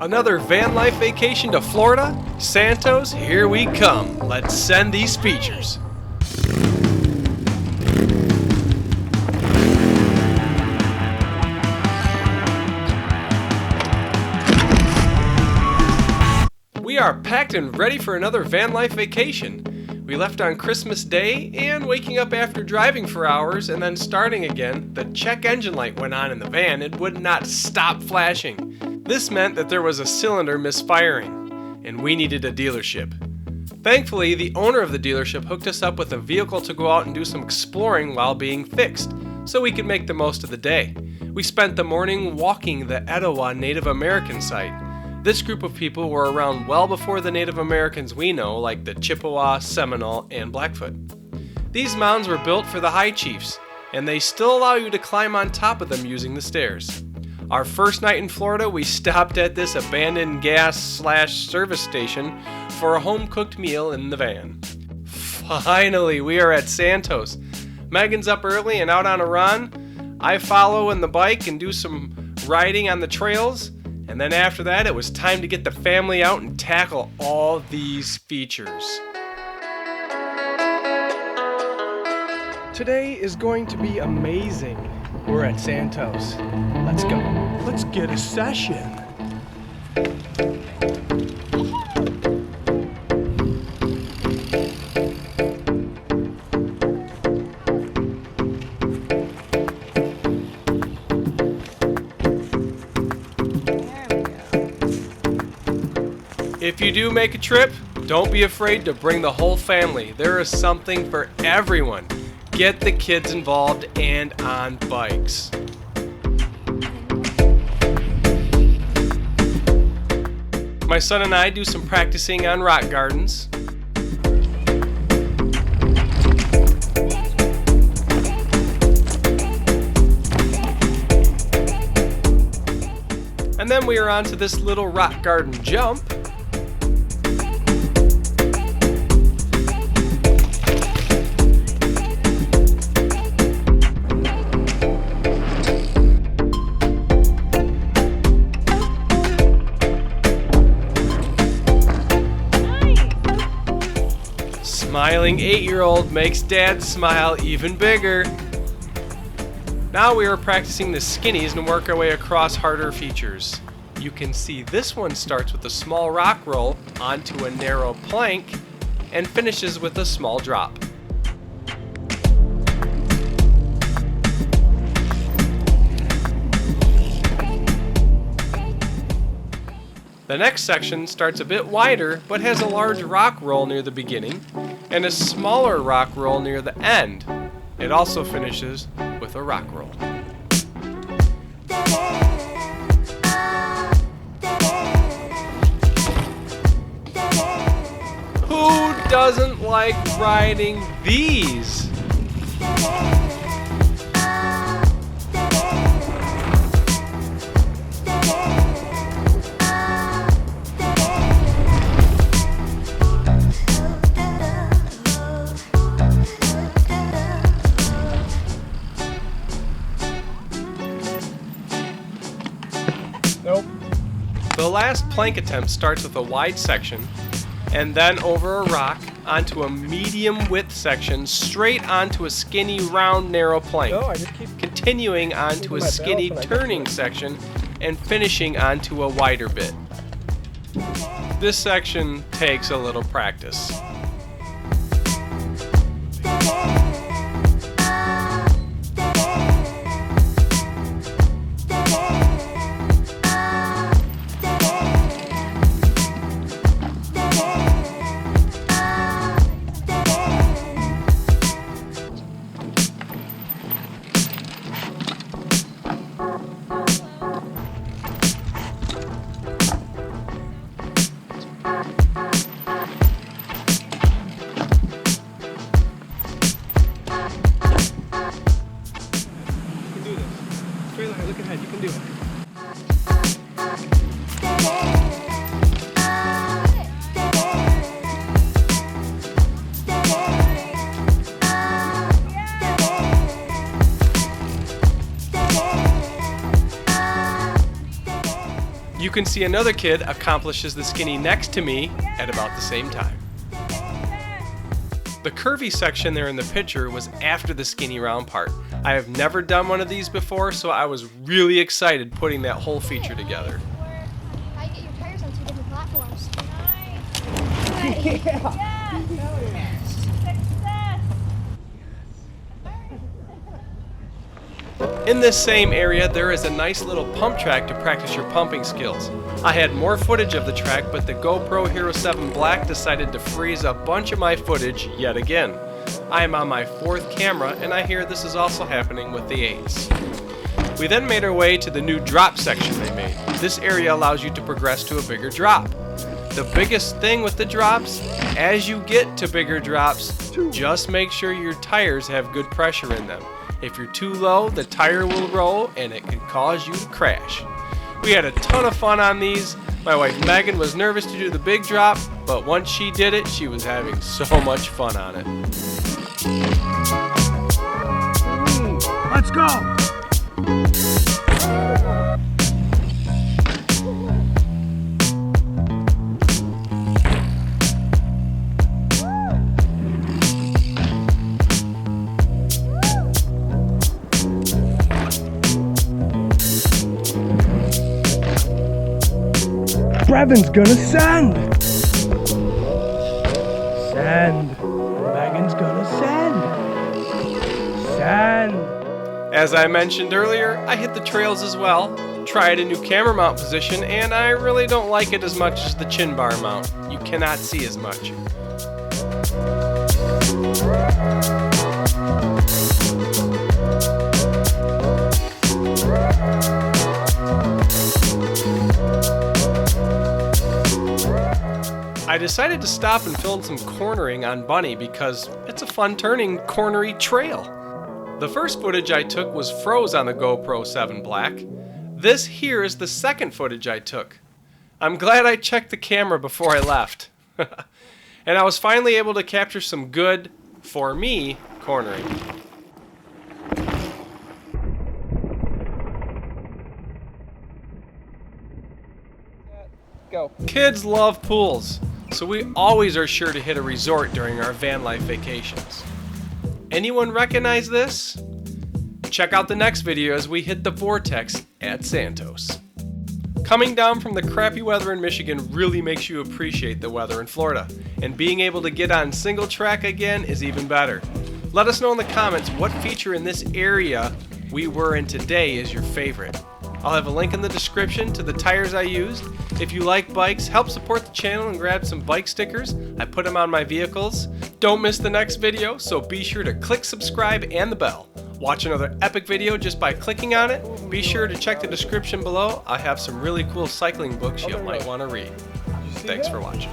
Another van life vacation to Florida? Santos, here we come. Let's send these features. We are packed and ready for another van life vacation. We left on Christmas Day, and waking up after driving for hours and then starting again, the check engine light went on in the van and would not stop flashing. This meant that there was a cylinder misfiring, and we needed a dealership. Thankfully, the owner of the dealership hooked us up with a vehicle to go out and do some exploring while being fixed, so we could make the most of the day. We spent the morning walking the Etowah Native American site. This group of people were around well before the Native Americans we know, like the Chippewa, Seminole, and Blackfoot. These mounds were built for the high chiefs, and they still allow you to climb on top of them using the stairs. Our first night in Florida, we stopped at this abandoned gas/service station for a home-cooked meal in the van. Finally, we are at Santos. Megan's up early and out on a run. I follow in the bike and do some riding on the trails. And then after that, it was time to get the family out and tackle all these features. Today is going to be amazing. We're at Santos. Let's go. Let's get a session. If you do make a trip, don't be afraid to bring the whole family. There is something for everyone. Get the kids involved and on bikes. My son and I do some practicing on rock gardens. And then we are on to this little rock garden jump. Smiling 8-year-old makes Dad smile even bigger. Now we are practicing the skinnies and work our way across harder features. You can see this one starts with a small rock roll onto a narrow plank and finishes with a small drop. The next section starts a bit wider but has a large rock roll near the beginning and a smaller rock roll near the end. It also finishes with a rock roll. Who doesn't like riding these? Nope. The last plank attempt starts with a wide section and then over a rock onto a medium width section straight onto a skinny round narrow plank, continuing onto a skinny turning section and finishing onto a wider bit. This section takes a little practice. You can see another kid accomplishes the skinny next to me at about the same time. The curvy section there in the picture was after the skinny round part. I have never done one of these before, so I was really excited putting that whole feature together. I get your tires on 2 different platforms. In this same area, there is a nice little pump track to practice your pumping skills. I had more footage of the track, but the GoPro Hero 7 Black decided to freeze a bunch of my footage yet again. I am on my 4th camera, and I hear this is also happening with the 8s. We then made our way to the new drop section they made. This area allows you to progress to a bigger drop. The biggest thing with the drops, as you get to bigger drops, just make sure your tires have good pressure in them. If you're too low, the tire will roll and it could cause you to crash. We had a ton of fun on these. My wife Megan was nervous to do the big drop, but once she did it, she was having so much fun on it. Let's go! Brevin's gonna send! Send! Megan's gonna send! Send! As I mentioned earlier, I hit the trails as well, tried a new camera mount position, and I really don't like it as much as the chin bar mount. You cannot see as much. I decided to stop and film some cornering on Bunny because it's a fun turning, cornery trail. The first footage I took was froze on the GoPro 7 Black. This here is the second footage I took. I'm glad I checked the camera before I left. And I was finally able to capture some good, for me, cornering. Go. Kids love pools, so we always are sure to hit a resort during our van life vacations. Anyone recognize this? Check out the next video as we hit the vortex at Santos. Coming down from the crappy weather in Michigan really makes you appreciate the weather in Florida, and being able to get on single track again is even better. Let us know in the comments what feature in this area we were in today is your favorite. I'll have a link in the description to the tires I used. If you like bikes, help support the channel and grab some bike stickers. I put them on my vehicles. Don't miss the next video, so be sure to click subscribe and the bell. Watch another epic video just by clicking on it. Be sure to check the description below. I have some really cool cycling books you might want to read. Thanks for watching.